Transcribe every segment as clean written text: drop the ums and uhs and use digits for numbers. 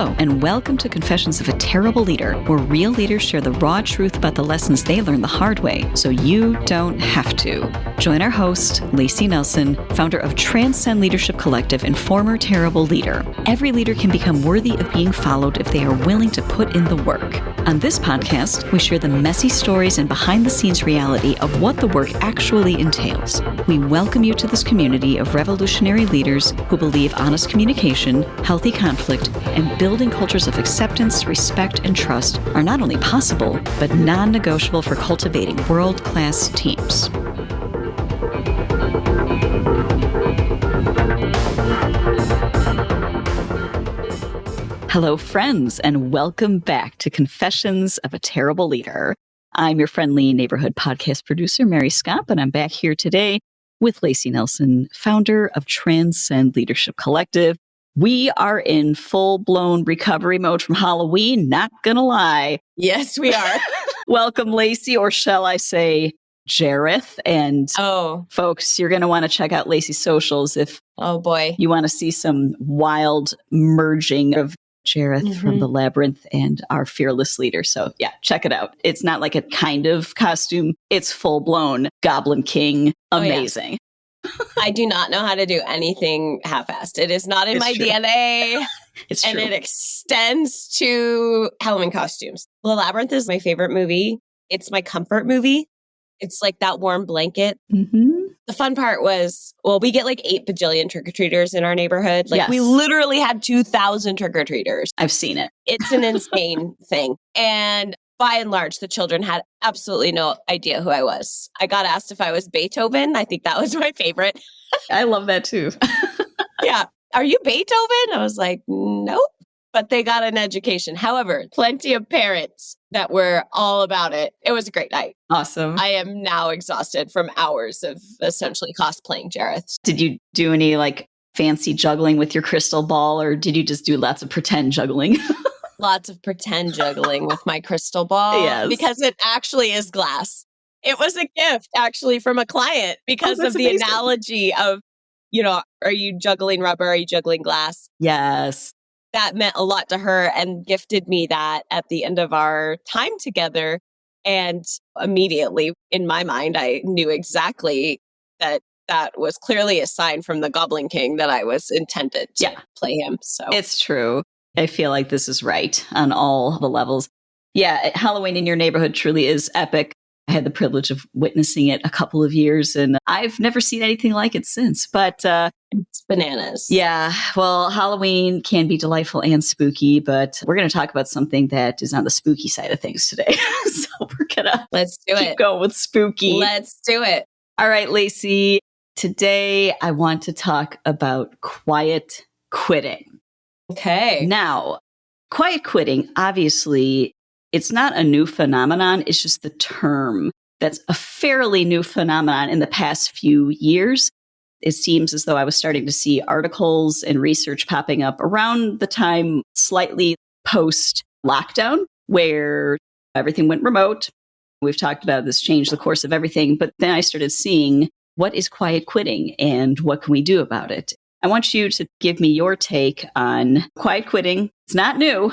Hello, and welcome to Confessions of a Terrible Leader, where real leaders share the raw truth about the lessons they learned the hard way, so you don't have to. Join our host, Layci Nelson, founder of Transcend Leadership Collective and former terrible leader. Every leader can become worthy of being followed if they are willing to put in the work. On this podcast, we share the messy stories and behind-the-scenes reality of what the work actually entails. We welcome you to this community of revolutionary leaders who believe honest communication, healthy conflict, and building cultures of acceptance, respect, and trust are not only possible, but non-negotiable for cultivating world-class teams. Hello, friends, and welcome back to Confessions of a Terrible Leader. I'm your friendly neighborhood podcast producer, Mary Skop, and I'm back here today with Layci Nelson, founder of Transcend Leadership Collective. We are in full-blown recovery mode from Halloween, not gonna lie. Yes, we are. Welcome, Layci, or shall I say Jareth. And folks, you're going to want to check out Layci's socials if you want to see some wild merging of Jareth from the Labyrinth and our fearless leader. So yeah, check it out. It's not like a kind of costume. It's full-blown Goblin King. Amazing. Oh, yeah. I do not know how to do anything half-assed. It is not in my DNA. It's and true. It extends to Halloween costumes. The Labyrinth is my favorite movie. It's my comfort movie. It's like that warm blanket. The fun part was, we get like 8 bajillion trick-or-treaters in our neighborhood. Like we literally had 2,000 trick-or-treaters. I've seen it. It's an insane thing. And by and large, the children had absolutely no idea who I was. I got asked if I was Beethoven. I think that was my favorite. I love that too. Yeah. Are you Beethoven? I was like, nope. But they got an education. However, plenty of parents that were all about it. It was a great night. Awesome. I am now exhausted from hours of essentially cosplaying Jareth. Did you do any like fancy juggling with your crystal ball, or did you just do lots of pretend juggling? Lots of pretend juggling with my crystal ball because it actually is glass. It was a gift actually from a client because of the analogy of, are you juggling rubber? Are you juggling glass? Yes. That meant a lot to her and gifted me that at the end of our time together. And immediately in my mind, I knew exactly that was clearly a sign from the Goblin King that I was intended to play him. So it's true. I feel like this is right on all the levels. Yeah, Halloween in your neighborhood truly is epic. I had the privilege of witnessing it a couple of years, and I've never seen anything like it since. But it's bananas. Yeah, well, Halloween can be delightful and spooky, but we're going to talk about something that is on the spooky side of things today. So we're going to keep going with spooky. Let's do it. All right, Layci. Today, I want to talk about quiet quitting. Okay. Now, quiet quitting, obviously, it's not a new phenomenon. It's just the term that's a fairly new phenomenon in the past few years. It seems as though I was starting to see articles and research popping up around the time slightly post-lockdown, where everything went remote. We've talked about this changed the course of everything. But then I started seeing what is quiet quitting and what can we do about it? I want you to give me your take on quiet quitting. It's not new.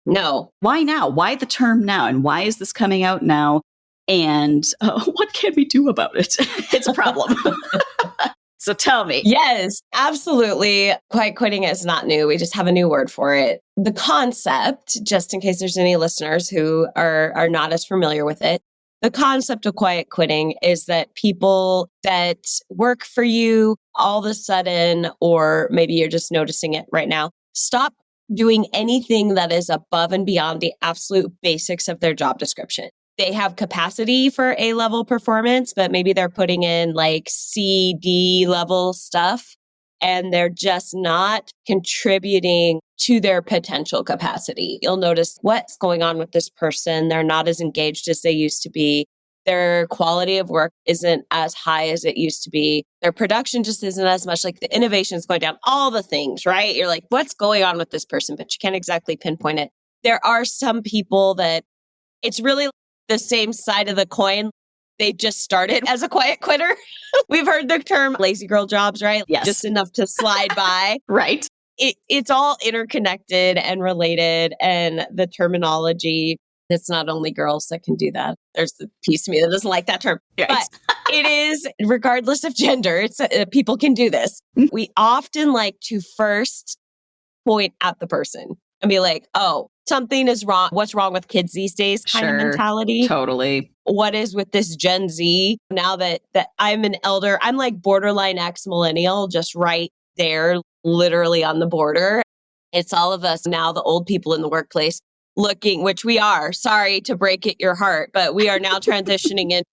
No. Why now? Why the term now? And why is this coming out now? And what can we do about it? It's a problem. So tell me. Yes, absolutely. Quiet quitting is not new. We just have a new word for it. The concept, just in case there's any listeners who are not as familiar with it, the concept of quiet quitting is that people that work for you all of a sudden, or maybe you're just noticing it right now, stop doing anything that is above and beyond the absolute basics of their job description. They have capacity for A-level performance, but maybe they're putting in like C, D level stuff, and they're just not contributing to their potential capacity. You'll notice what's going on with this person. They're not as engaged as they used to be. Their quality of work isn't as high as it used to be. Their production just isn't as much. Like the innovation is going down, all the things, right? You're like, what's going on with this person? But you can't exactly pinpoint it. There are some people that it's really the same side of the coin. They just started as a quiet quitter. We've heard the term lazy girl jobs, right? Yes. Just enough to slide by. Right. it's all interconnected and related, and the terminology, it's not only girls that can do that. There's the piece of me that doesn't like that term. Right. But it is, regardless of gender, it's people can do this. We often like to first point at the person and be like, oh, something is wrong. What's wrong with kids these days kind of mentality? Totally. What is with this Gen Z? Now that I'm an elder, I'm like borderline ex-millennial, just right there, literally on the border. It's all of us now, the old people in the workplace looking, which we are, sorry to break it your heart, but we are now transitioning into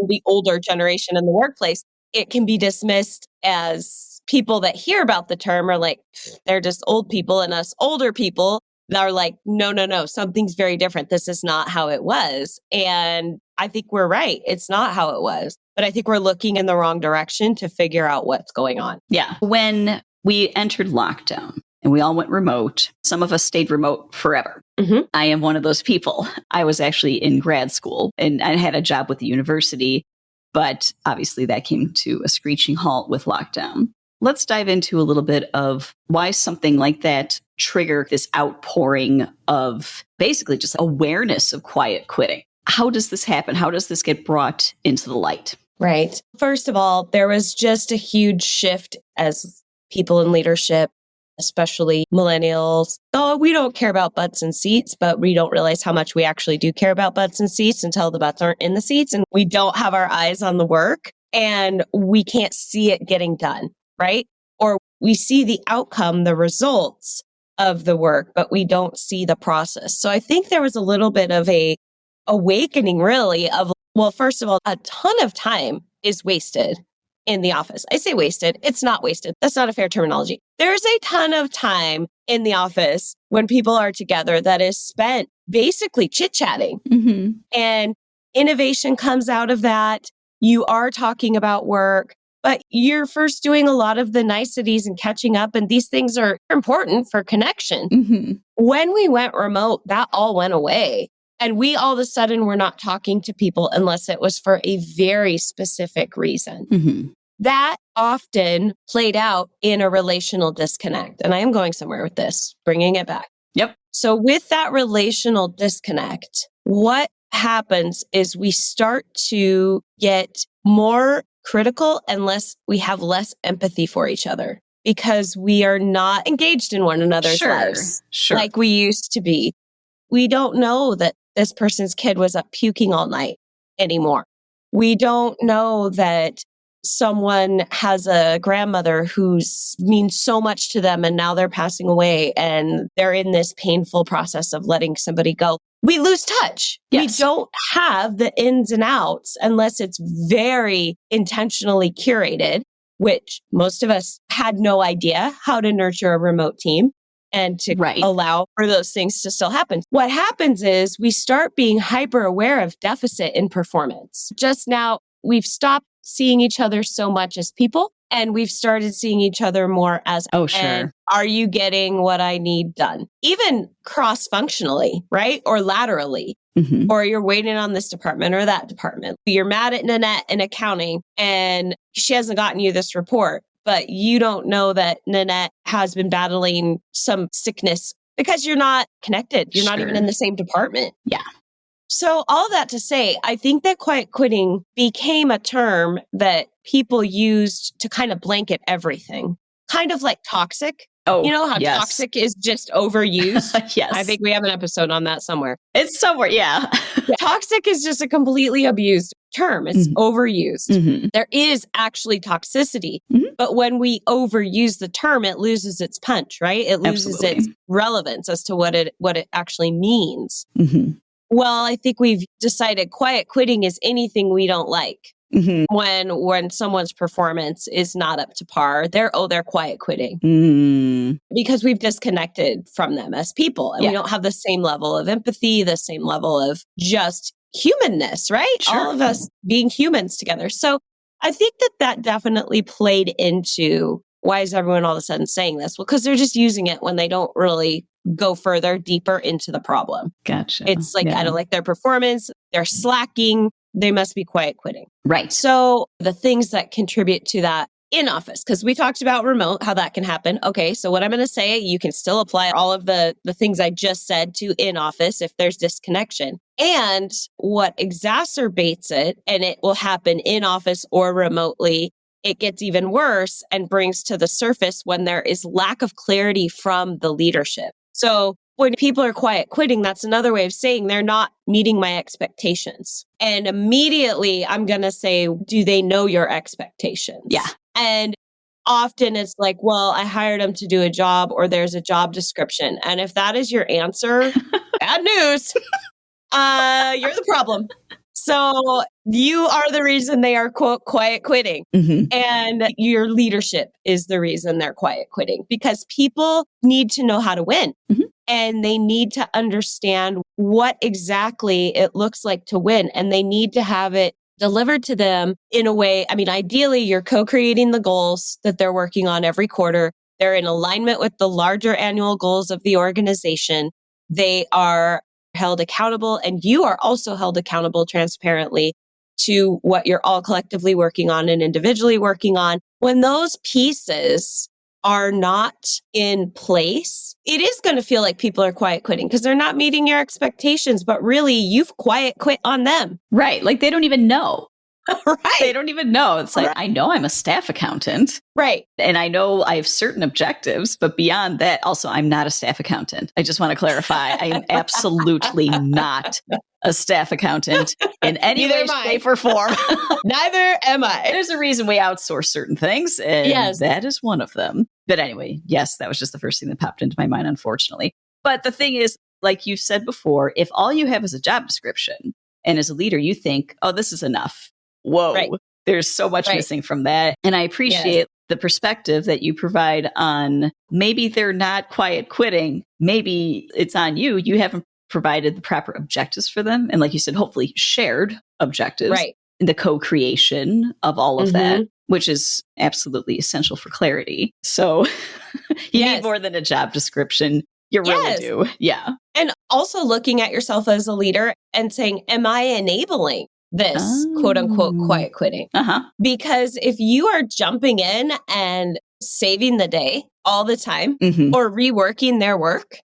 the older generation in the workplace. It can be dismissed as people that hear about the term are like, they're just old people, and us older people that are like, no, something's very different. This is not how it was. And I think we're right. It's not how it was. But I think we're looking in the wrong direction to figure out what's going on. Yeah. When we entered lockdown and we all went remote, some of us stayed remote forever. Mm-hmm. I am one of those people. I was actually in grad school and I had a job with the university, but obviously that came to a screeching halt with lockdown. Let's dive into a little bit of why something like that triggered this outpouring of basically just awareness of quiet quitting. How does this happen? How does this get brought into the light? Right. First of all, there was just a huge shift as people in leadership, especially millennials. Oh, we don't care about butts and seats, but we don't realize how much we actually do care about butts and seats until the butts aren't in the seats and we don't have our eyes on the work and we can't see it getting done, right? Or we see the outcome, the results of the work, but we don't see the process. So I think there was a little bit of a awakening really of, well, first of all, a ton of time is wasted in the office. I say wasted. It's not wasted. That's not a fair terminology. There's a ton of time in the office when people are together that is spent basically chit-chatting. Mm-hmm. And innovation comes out of that. You are talking about work, but you're first doing a lot of the niceties and catching up. And these things are important for connection. Mm-hmm. When we went remote, that all went away. And we all of a sudden were not talking to people unless it was for a very specific reason. Mm-hmm. That often played out in a relational disconnect. And I am going somewhere with this, bringing it back. Yep. So with that relational disconnect, what happens is we start to get more critical unless we have less empathy for each other because we are not engaged in one another's lives like we used to be. We don't know that this person's kid was up puking all night anymore. We don't know that someone has a grandmother who means so much to them and now they're passing away and they're in this painful process of letting somebody go. We lose touch. Yes. We don't have the ins and outs unless it's very intentionally curated, which most of us had no idea how to nurture a remote team and to allow for those things to still happen. What happens is we start being hyper aware of deficit in performance. Just now, we've stopped seeing each other so much as people, and we've started seeing each other more as, and are you getting what I need done? Even cross-functionally, right? Or laterally. Mm-hmm. Or you're waiting on this department or that department. You're mad at Nanette in accounting, and she hasn't gotten you this report. But you don't know that Nanette has been battling some sickness because you're not connected. You're not even in the same department. Yeah. So all that to say, I think that quiet quitting became a term that people used to kind of blanket everything, kind of like toxic. Oh, you know how toxic is just overused? Yes. I think we have an episode on that somewhere. It's somewhere, yeah. Toxic is just a completely abused term. It's overused. Mm-hmm. There is actually toxicity, mm-hmm. but when we overuse the term, it loses its punch, right? It loses its relevance as to what it actually means. Mm-hmm. Well, I think we've decided quiet quitting is anything we don't like. Mm-hmm. When someone's performance is not up to par, they're quiet quitting. Mm. Because we've disconnected from them as people and we don't have the same level of empathy, the same level of just humanness, right? Sure. All of us being humans together. So I think that definitely played into why is everyone all of a sudden saying this? Well, because they're just using it when they don't really go further, deeper into the problem. Gotcha. It's like, I don't like their performance. They're slacking. They must be quiet quitting. Right. So the things that contribute to that in office, because we talked about remote, how that can happen. Okay, so what I'm going to say, you can still apply all of the things I just said to in office if there's disconnection. And what exacerbates it, and it will happen in office or remotely, it gets even worse and brings to the surface when there is lack of clarity from the leadership. So when people are quiet quitting, that's another way of saying they're not meeting my expectations. And immediately I'm going to say, do they know your expectations? Yeah. And often it's like, well, I hired them to do a job, or there's a job description. And if that is your answer, bad news. You're the problem. So you are the reason they are, quote, quiet quitting. And your leadership is the reason they're quiet quitting, because people need to know how to win. And they need to understand what exactly it looks like to win. And they need to have it delivered to them in a way. I mean, ideally, you're co-creating the goals that they're working on every quarter. They're in alignment with the larger annual goals of the organization. They are held accountable, and you are also held accountable transparently to what you're all collectively working on and individually working on. When those pieces are not in place, it is going to feel like people are quiet quitting because they're not meeting your expectations, but really you've quiet quit on them. Right. Like they don't even know. Right. They don't even know. It's like, I know I'm a staff accountant. Right. And I know I have certain objectives, but beyond that, also, I'm not a staff accountant. I just want to clarify. I am absolutely not a staff accountant in any way, shape, or form. Neither am I. There's a reason we outsource certain things, and that is one of them. But anyway, yes, that was just the first thing that popped into my mind, unfortunately. But the thing is, like you said before, if all you have is a job description, and as a leader, you think, oh, this is enough. Whoa, there's so much missing from that. And I appreciate the perspective that you provide on maybe they're not quiet quitting. Maybe it's on you. You haven't provided the proper objectives for them. And like you said, hopefully shared objectives. Right. The co-creation of all of that, which is absolutely essential for clarity. So you need more than a job description. You really do. Yeah. And also looking at yourself as a leader and saying, am I enabling this quote unquote quiet quitting? Because if you are jumping in and saving the day all the time or reworking their work,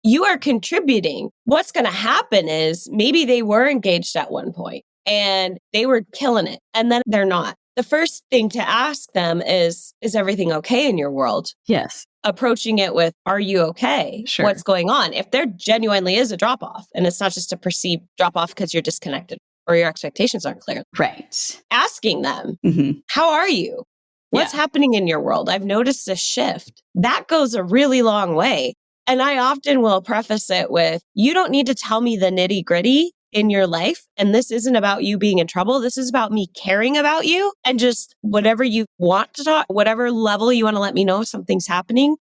you are contributing. What's going to happen is maybe they were engaged at one point and they were killing it, and then they're not. The first thing to ask them is everything okay in your world? Yes. Approaching it with, are you okay? Sure. What's going on? If there genuinely is a drop off, and it's not just a perceived drop off because you're disconnected or your expectations aren't clear. Right. Asking them, how are you? What's happening in your world? I've noticed a shift. That goes a really long way. And I often will preface it with, you don't need to tell me the nitty gritty in your life. And this isn't about you being in trouble. This is about me caring about you, and just whatever you want to talk, whatever level you want to let me know if something's happening.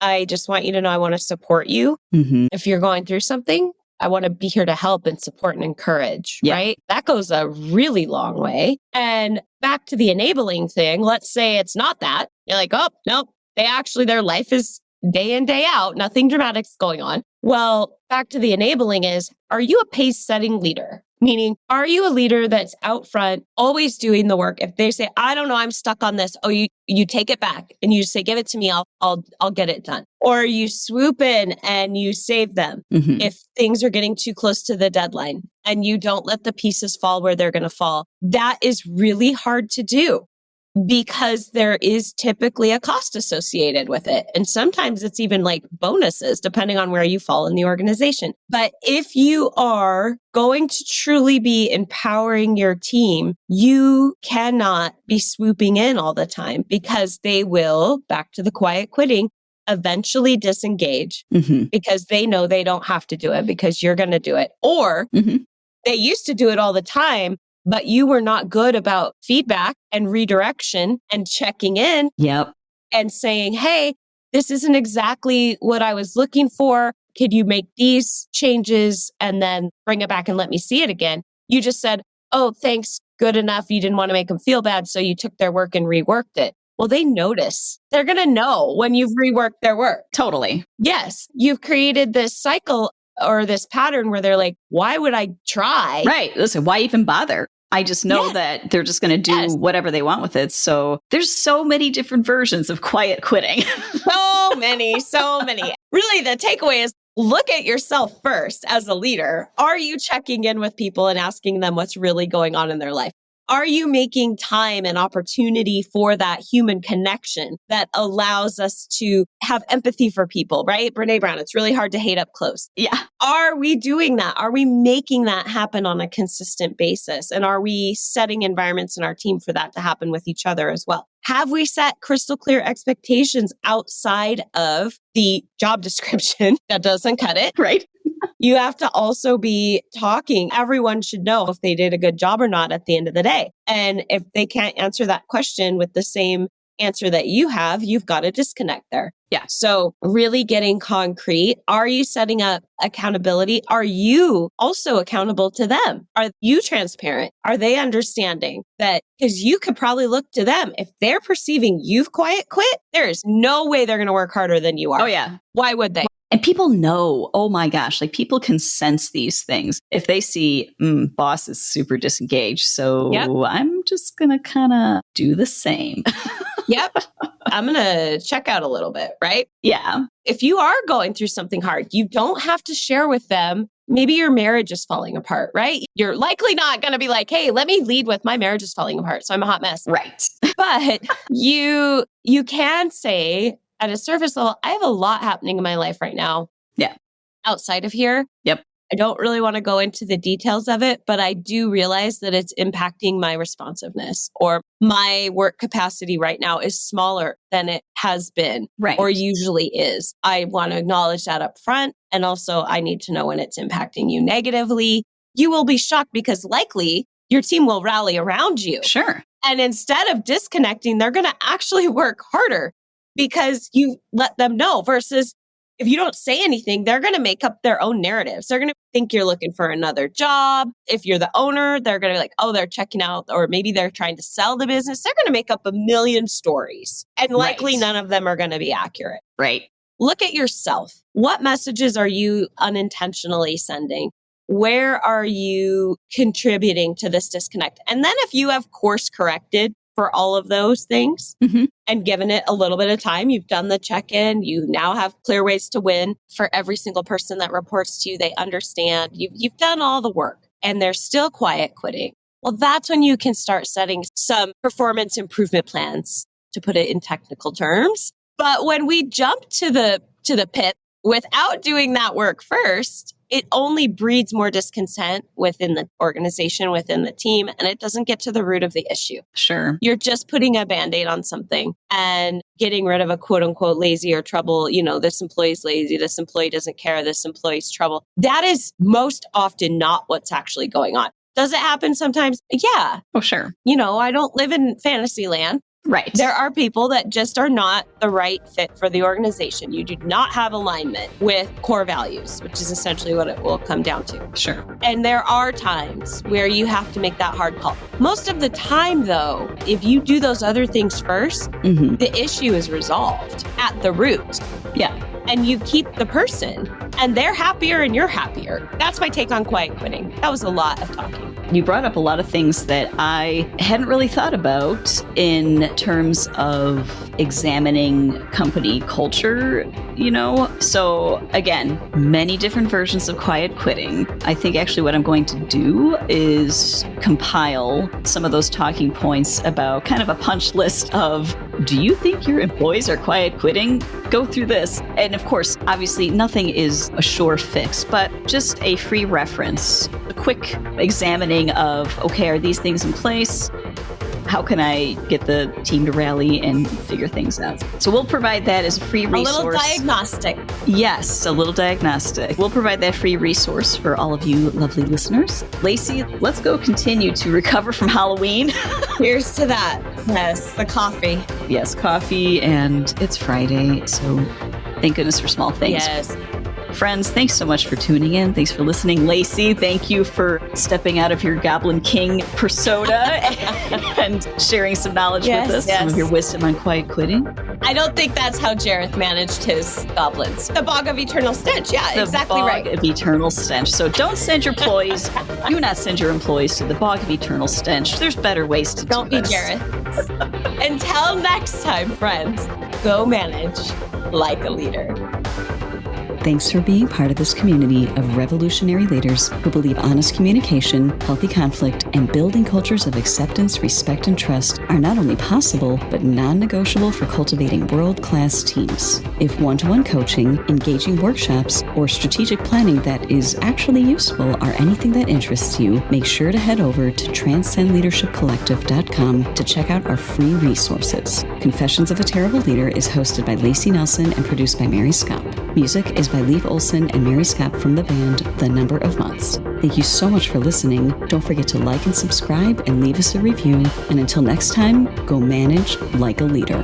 I just want you to know I want to support you. If you're going through something, I want to be here to help and support and encourage, right? That goes a really long way. And back to the enabling thing, let's say it's not that. You're like, oh, no, their life is day in, day out, nothing dramatic's going on. Well, back to the enabling is, are you a pace setting leader? Meaning, are you a leader that's out front, always doing the work? If they say, I don't know, I'm stuck on this. Oh, you take it back and you say, give it to me. I'll get it done. Or you swoop in and you save them if things are getting too close to the deadline, and you don't let the pieces fall where they're going to fall. That is really hard to do, because there is typically a cost associated with it. And sometimes it's even like bonuses, depending on where you fall in the organization. But if you are going to truly be empowering your team, you cannot be swooping in all the time, because they will, back to the quiet quitting, eventually disengage because they know they don't have to do it because you're going to do it. Or they used to do it all the time, but you were not good about feedback and redirection and checking in and saying, hey, this isn't exactly what I was looking for. Could you make these changes and then bring it back and let me see it again? You just said, oh, thanks, good enough. You didn't want to make them feel bad, so you took their work and reworked it. Well, they notice. They're going to know when you've reworked their work. Totally. Yes, you've created this cycle or this pattern where they're like, why would I try? Right. Listen, why even bother? I just know that they're just going to do whatever they want with it. So there's so many different versions of quiet quitting. So many. Really, the takeaway is look at yourself first as a leader. Are you checking in with people and asking them what's really going on in their life? Are you making time and opportunity for that human connection that allows us to have empathy for people, right? Brene Brown, it's really hard to hate up close. Yeah. Are we doing that? Are we making that happen on a consistent basis? And are we setting environments in our team for that to happen with each other as well? Have we set crystal clear expectations outside of the job description? That doesn't cut it. Right. You have to also be talking. Everyone should know if they did a good job or not at the end of the day. And if they can't answer that question with the same answer that you have, you've got to disconnect there. Yeah. So really getting concrete. Are you setting up accountability? Are you also accountable to them? Are you transparent? Are they understanding that? Because you could probably look to them. If they're perceiving you've quiet quit, there is no way they're going to work harder than you are. Oh, yeah. Why would they? And people know, oh my gosh, like people can sense these things. If they see, boss is super disengaged, so I'm just going to kind of do the same. Yep. I'm going to check out a little bit, right? Yeah. If you are going through something hard, you don't have to share with them. Maybe your marriage is falling apart, right? You're likely not going to be like, hey, let me lead with my marriage is falling apart, so I'm a hot mess. Right. But you can say, at a surface level, I have a lot happening in my life right now. Yeah. Outside of here. Yep. I don't really want to go into the details of it, but I do realize that it's impacting my responsiveness, or my work capacity right now is smaller than it has been or usually is. I want to acknowledge that up front. And also I need to know when it's impacting you negatively. You will be shocked because likely your team will rally around you. Sure. And instead of disconnecting, they're going to actually work harder because you let them know, versus if you don't say anything, they're going to make up their own narratives. They're going to think you're looking for another job. If you're the owner, they're going to be like, oh, they're checking out, or maybe they're trying to sell the business. They're going to make up a million stories, and likely none of them are going to be accurate. Right. Look at yourself. What messages are you unintentionally sending? Where are you contributing to this disconnect? And then if you have course corrected for all of those things and given it a little bit of time, you've done the check-in, you now have clear ways to win for every single person that reports to you. They understand you've done all the work and they're still quiet quitting. Well, that's when you can start setting some performance improvement plans, to put it in technical terms. But when we jump to the pit without doing that work first, it only breeds more discontent within the organization, within the team, and it doesn't get to the root of the issue. Sure. You're just putting a Band-Aid on something and getting rid of a quote unquote lazy or trouble. You know, this employee's lazy, this employee doesn't care, this employee's trouble. That is most often not what's actually going on. Does it happen sometimes? Yeah. Oh, sure. You know, I don't live in fantasy land. Right. There are people that just are not the right fit for the organization. You do not have alignment with core values, which is essentially what it will come down to. Sure. And there are times where you have to make that hard call. Most of the time, though, if you do those other things first, the issue is resolved at the root. Yeah. And you keep the person and they're happier and you're happier. That's my take on quiet quitting. That was a lot of talking. You brought up a lot of things that I hadn't really thought about in terms of examining company culture, you know? So again, many different versions of quiet quitting. I think actually what I'm going to do is compile some of those talking points about kind of a punch list of, do you think your employees are quiet quitting? Go through this. And of course, obviously nothing is a sure fix, but just a free reference, a quick examining of, okay, are these things in place? How can I get the team to rally and figure things out? So we'll provide that as a free resource. A little diagnostic. Yes, a little diagnostic. We'll provide that free resource for all of you lovely listeners. Layci, let's go continue to recover from Halloween. Here's to that. Yes, the coffee. Yes, coffee, and it's Friday, so thank goodness for small things. Yes. Friends, thanks so much for tuning in. Thanks for listening. Layci, thank you for stepping out of your Goblin King persona and sharing some knowledge with us, some of your wisdom on quiet quitting. I don't think that's how Jareth managed his goblins. The bog of eternal stench. Yeah, The exactly bog right. of eternal stench. So don't send your employees. Do not send your employees to the bog of eternal stench. There's better ways to Don't do be this. Jareth. Until next time, friends, go manage like a leader. Thanks for being part of this community of revolutionary leaders who believe honest communication, healthy conflict, and building cultures of acceptance, respect, and trust are not only possible, but non-negotiable for cultivating world-class teams. If one-to-one coaching, engaging workshops, or strategic planning that is actually useful are anything that interests you, make sure to head over to transcendleadershipcollective.com to check out our free resources. Confessions of a Terrible Leader is hosted by Layci Nelson and produced by Mary Skop. Music is by Leave Olson and Mary Skop from the band The Number of Months. Thank you so much for listening. Don't forget to like and subscribe and leave us a review. And until next time, go manage like a leader.